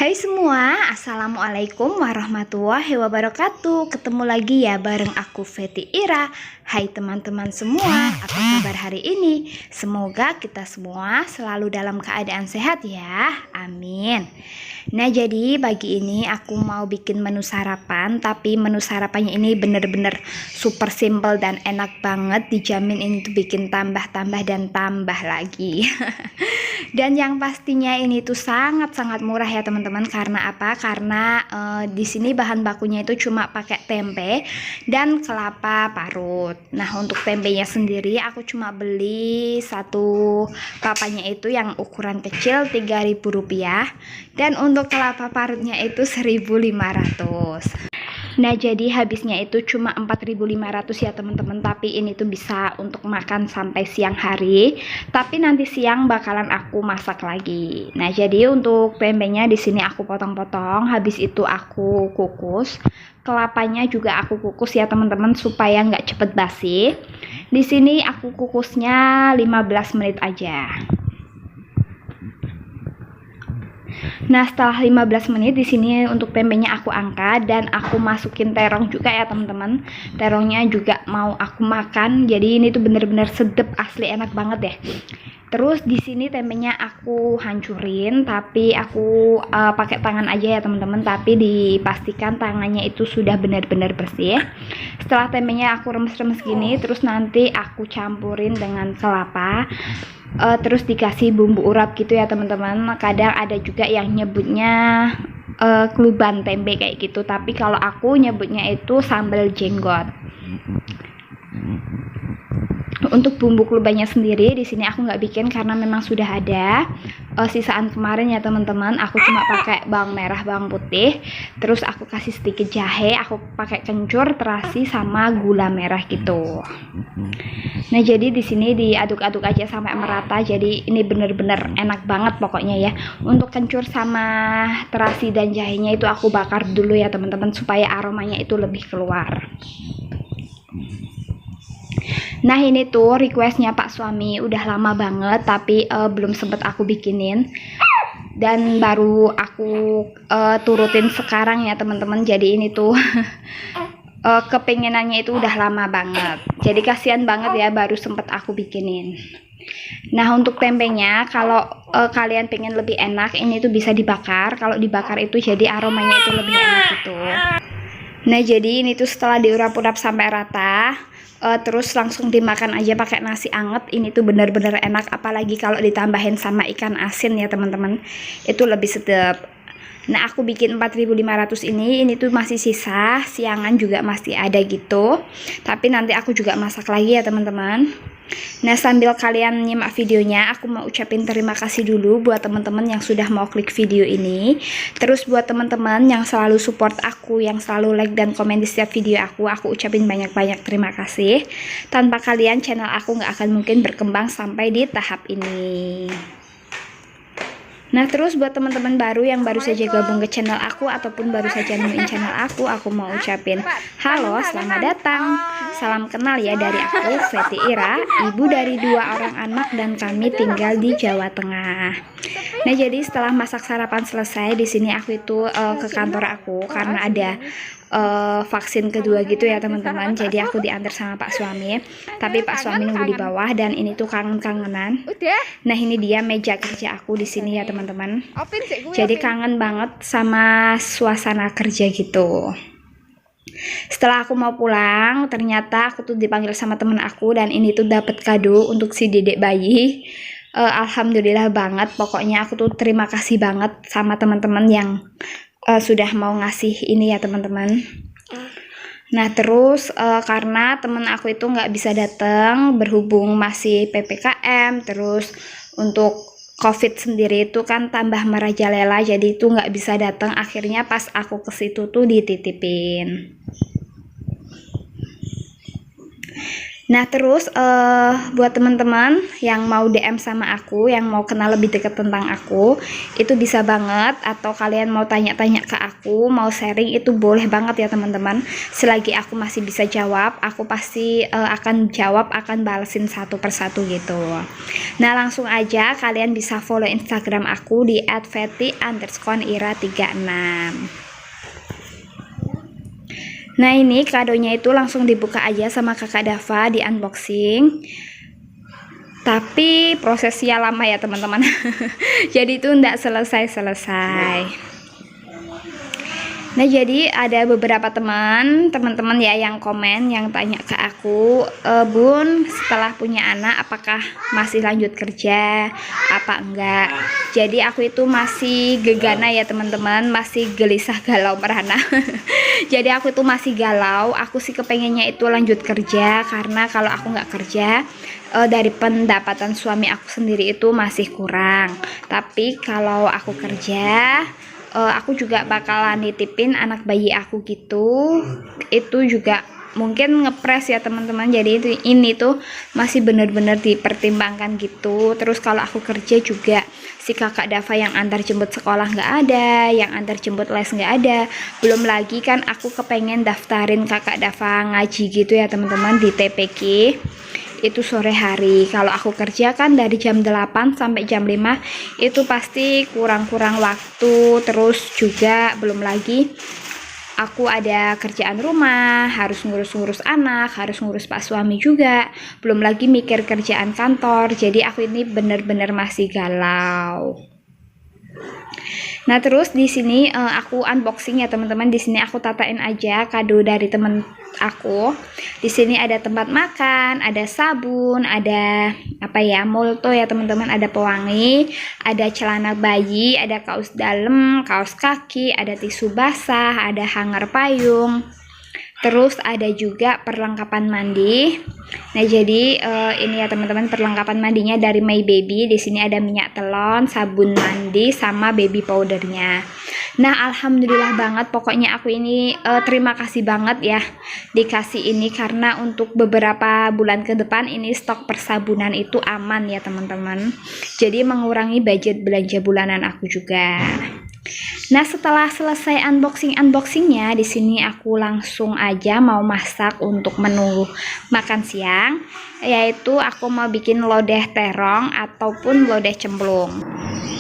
Hai semua, Assalamualaikum warahmatullahi wabarakatuh. Ketemu lagi ya bareng aku Feti Ira. Hai teman-teman semua, apa kabar hari ini? Semoga kita semua selalu dalam keadaan sehat ya, amin. Nah jadi pagi ini aku mau bikin menu sarapan. Tapi menu sarapannya ini bener-bener super simple dan enak banget. Dijamin ini tuh bikin tambah-tambah dan tambah lagi. Dan yang pastinya ini tuh sangat-sangat murah ya teman-teman. Karena apa? Karena di sini bahan bakunya itu cuma pakai tempe dan kelapa parut. Nah untuk tempenya sendiri aku cuma beli satu papanya itu yang ukuran kecil Rp3.000, dan untuk kelapa parutnya itu 1.500. Nah jadi habisnya itu cuma 4.500 ya teman-teman. Tapi ini tuh bisa untuk makan sampai siang hari. Tapi nanti siang bakalan aku masak lagi. Nah jadi untuk tempenya di sini aku potong-potong. Habis itu aku kukus. Kelapanya juga aku kukus ya teman-teman supaya nggak cepet basi. Di sini aku kukusnya 15 menit aja. Nah setelah 15 menit di sini untuk tempenya aku angkat dan aku masukin terong juga ya teman-teman. Terongnya juga mau aku makan. Jadi ini tuh bener-bener sedep, asli enak banget deh. Terus di sini tempenya aku hancurin, tapi aku pakai tangan aja ya teman-teman. Tapi dipastikan tangannya itu sudah benar-benar bersih. Setelah tempenya aku remes-remes gini, terus nanti aku campurin dengan kelapa. Terus dikasih bumbu urap gitu ya teman-teman. Kadang ada juga yang nyebutnya kluban tempe kayak gitu, tapi kalau aku nyebutnya itu sambal jenggot. Untuk bumbu klubannya sendiri di sini aku nggak bikin karena memang sudah ada sisaan kemarin ya teman-teman. Aku cuma pakai bawang merah, bawang putih, terus aku kasih sedikit jahe, aku pakai kencur, terasi sama gula merah gitu. Nah jadi di sini diaduk-aduk aja sampai merata. Jadi ini bener-bener enak banget pokoknya ya. Untuk kencur sama terasi dan jahenya itu aku bakar dulu ya teman-teman supaya aromanya itu lebih keluar. Nah ini tuh requestnya Pak suami, udah lama banget tapi belum sempet aku bikinin. Dan baru aku turutin sekarang ya teman-teman. Jadi ini tuh kepengenannya itu udah lama banget. Jadi kasihan banget ya baru sempet aku bikinin. Nah untuk tempenya kalau kalian pengen lebih enak ini tuh bisa dibakar. Kalau dibakar itu jadi aromanya itu lebih enak gitu. Nah jadi ini tuh setelah diurap-urap sampai rata, terus langsung dimakan aja pakai nasi anget. Ini tuh bener-bener enak, apalagi kalau ditambahin sama ikan asin ya teman-teman, itu lebih sedap. Nah aku bikin 4.500 ini tuh masih sisa, siangan juga masih ada gitu. Tapi nanti aku juga masak lagi ya teman-teman. Nah sambil kalian nyimak videonya, aku mau ucapin terima kasih dulu buat teman-teman yang sudah mau klik video ini. Terus buat teman-teman yang selalu support aku, yang selalu like dan komen di setiap video aku ucapin banyak-banyak terima kasih. Tanpa kalian channel aku nggak akan mungkin berkembang sampai di tahap ini. Nah terus buat teman-teman baru yang baru saja gabung ke channel aku ataupun baru saja nemuin channel aku mau ucapin halo, selamat datang. Salam kenal ya dari aku Feti Ira, ibu dari 2 orang anak dan kami tinggal di Jawa Tengah. Nah jadi setelah masak sarapan selesai di sini aku itu ke kantor aku karena ada vaksin kedua gitu ya teman-teman. Jadi aku diantar sama Pak suami, tapi Pak suami nunggu di bawah dan ini tuh kangen-kangenan. Nah ini dia meja kerja aku di sini ya teman-teman. Jadi kangen banget sama suasana kerja gitu. Setelah aku mau pulang, ternyata aku tuh dipanggil sama temen aku dan ini tuh dapat kado untuk si dedek bayi. Alhamdulillah banget. Pokoknya aku tuh terima kasih banget sama teman-teman yang sudah mau ngasih ini ya teman-teman. Nah terus karena temen aku itu nggak bisa datang berhubung masih PPKM, terus untuk COVID sendiri itu kan tambah merajalela, jadi itu nggak bisa datang. Akhirnya pas aku ke situ tuh dititipin. Nah terus buat teman-teman yang mau DM sama aku, yang mau kenal lebih dekat tentang aku, itu bisa banget. Atau kalian mau tanya-tanya ke aku, mau sharing, itu boleh banget ya teman-teman. Selagi aku masih bisa jawab, aku pasti akan jawab, akan balesin satu persatu gitu. Nah langsung aja kalian bisa follow Instagram aku di @fety_ira36. Nah ini kadonya itu langsung dibuka aja sama kakak Dava, di unboxing. Tapi prosesnya lama ya teman-teman. Jadi itu enggak selesai-selesai. Nah jadi ada beberapa teman-teman ya yang komen, yang tanya ke aku, Bun, setelah punya anak apakah masih lanjut kerja apa enggak. Jadi aku itu masih gegana ya teman-teman, masih gelisah galau merana. Jadi aku itu masih galau. Aku sih kepengennya itu lanjut kerja, karena kalau aku nggak kerja, dari pendapatan suami aku sendiri itu masih kurang. Tapi kalau aku kerja, aku juga bakalan nitipin anak bayi aku gitu. Itu juga mungkin ngepres ya teman-teman. Jadi ini tuh masih bener-bener dipertimbangkan gitu. Terus kalau aku kerja juga, si kakak Dava yang antar jemput sekolah nggak ada, yang antar jemput les nggak ada. Belum lagi kan aku kepengen daftarin kakak Dava ngaji gitu ya teman-teman, di TPQ. Itu sore hari. Kalau aku kerja kan dari jam 8 sampai jam 5, itu pasti kurang-kurang waktu. Terus juga belum lagi aku ada kerjaan rumah, harus ngurus-ngurus anak, harus ngurus pak suami juga, belum lagi mikir kerjaan kantor. Jadi aku ini bener-bener masih galau. Nah terus di sini aku unboxing ya teman-teman. Di sini aku tatain aja kado dari temen aku. Di sini ada tempat makan, ada sabun, ada apa ya, molto ya teman-teman, ada pewangi, ada celana bayi, ada kaos dalam, kaos kaki, ada tisu basah, ada hanger payung. Terus ada juga perlengkapan mandi. Nah jadi ini ya teman-teman, perlengkapan mandinya dari My Baby. Di sini ada minyak telon, sabun mandi, sama baby powdernya. Nah alhamdulillah banget, pokoknya aku ini terima kasih banget ya dikasih ini, karena untuk beberapa bulan ke depan ini stok persabunan itu aman ya teman-teman. Jadi mengurangi budget belanja bulanan aku juga. Nah setelah selesai unboxingnya, di sini aku langsung aja mau masak untuk menu makan siang, yaitu aku mau bikin lodeh terong ataupun lodeh cemplung.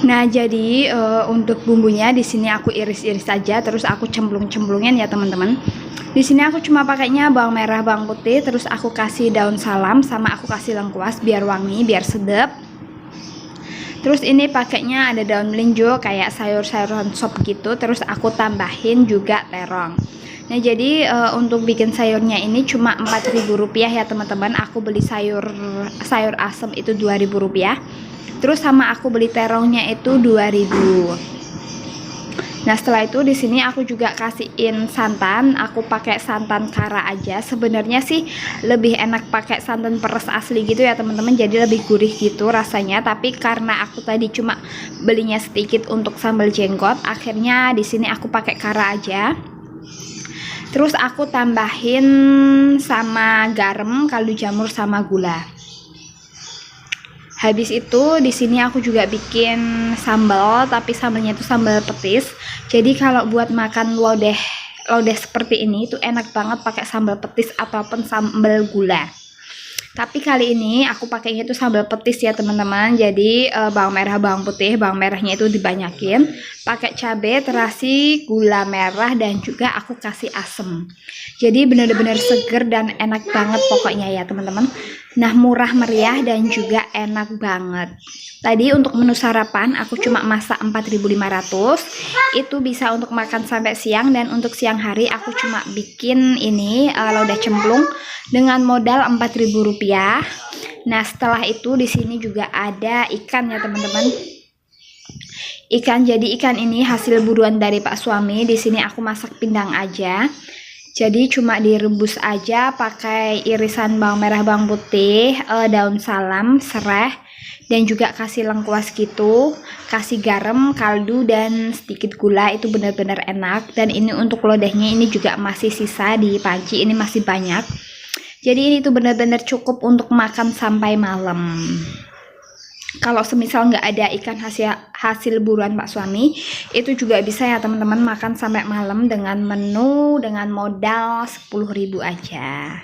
Nah jadi untuk bumbunya di sini aku iris-iris saja, terus aku cemplung-cemplungin ya teman-teman. Di sini aku cuma pakainya bawang merah, bawang putih, terus aku kasih daun salam, sama aku kasih lengkuas biar wangi, biar sedap. Terus ini pakainya ada daun melinjo kayak sayur-sayuran sop gitu. Terus aku tambahin juga terong. Nah jadi untuk bikin sayurnya ini cuma Rp4.000 ya teman-teman. Aku beli sayur asem itu Rp2.000. Terus sama aku beli terongnya itu Rp2.000. Nah setelah itu di sini aku juga kasihin santan. Aku pakai santan kara aja. Sebenarnya sih lebih enak pakai santan peres asli gitu ya teman-teman. Jadi lebih gurih gitu rasanya. Tapi karena aku tadi cuma belinya sedikit untuk sambal jenggot, akhirnya di sini aku pakai kara aja. Terus aku tambahin sama garam, kaldu jamur, sama gula. Habis itu di sini aku juga bikin sambal, tapi sambalnya itu sambal petis. Jadi kalau buat makan lodeh seperti ini itu enak banget pakai sambal petis ataupun sambal gula. Tapi kali ini aku pakainya itu sambal petis ya teman-teman. Jadi bawang merah, bawang putih, bawang merahnya itu dibanyakin, pakai cabai, terasi, gula merah, dan juga aku kasih asem. Jadi benar-benar seger dan enak banget pokoknya ya teman-teman. Nah murah meriah dan juga enak banget. Tadi untuk menu sarapan aku cuma masak 4.500. Itu bisa untuk makan sampai siang. Dan untuk siang hari aku cuma bikin ini lodeh cemplung dengan modal Rp4.000. Nah setelah itu di sini juga ada ikan ya teman-teman. Ikan, jadi ikan ini hasil buruan dari pak suami. Di sini aku masak pindang aja. Jadi cuma direbus aja pakai irisan bawang merah, bawang putih, daun salam, serai, dan juga kasih lengkuas gitu, kasih garam, kaldu, dan sedikit gula. Itu benar-benar enak. Dan ini untuk lodehnya ini juga masih sisa di panci, ini masih banyak. Jadi ini tuh benar-benar cukup untuk makan sampai malam. Kalau semisal nggak ada ikan hasil buruan Pak suami, itu juga bisa ya teman-teman, makan sampai malam dengan menu dengan modal 10.000 aja.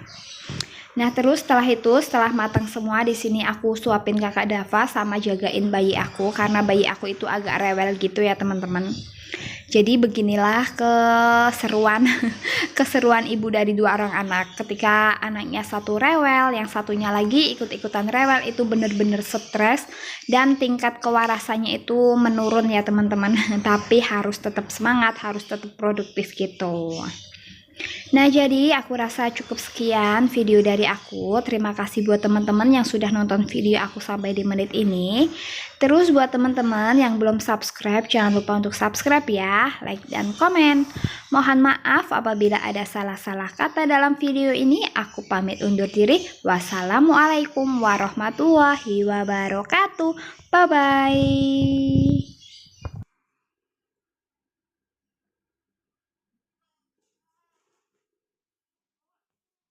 Nah, terus setelah matang semua, di sini aku suapin kakak Dava sama jagain bayi aku karena bayi aku itu agak rewel gitu ya teman-teman. Jadi beginilah keseruan ibu dari 2 orang anak. Ketika anaknya satu rewel, yang satunya lagi ikut-ikutan rewel, itu bener-bener stres dan tingkat kewarasannya itu menurun ya teman-teman. Tapi harus tetap semangat, harus tetap produktif gitu. Nah, jadi aku rasa cukup sekian video dari aku. Terima kasih buat teman-teman yang sudah nonton video aku sampai di menit ini. Terus buat teman-teman yang belum subscribe, jangan lupa untuk subscribe ya, like dan komen. Mohon maaf apabila ada salah-salah kata dalam video ini. Aku pamit undur diri. Wassalamualaikum warahmatullahi wabarakatuh. Bye-bye.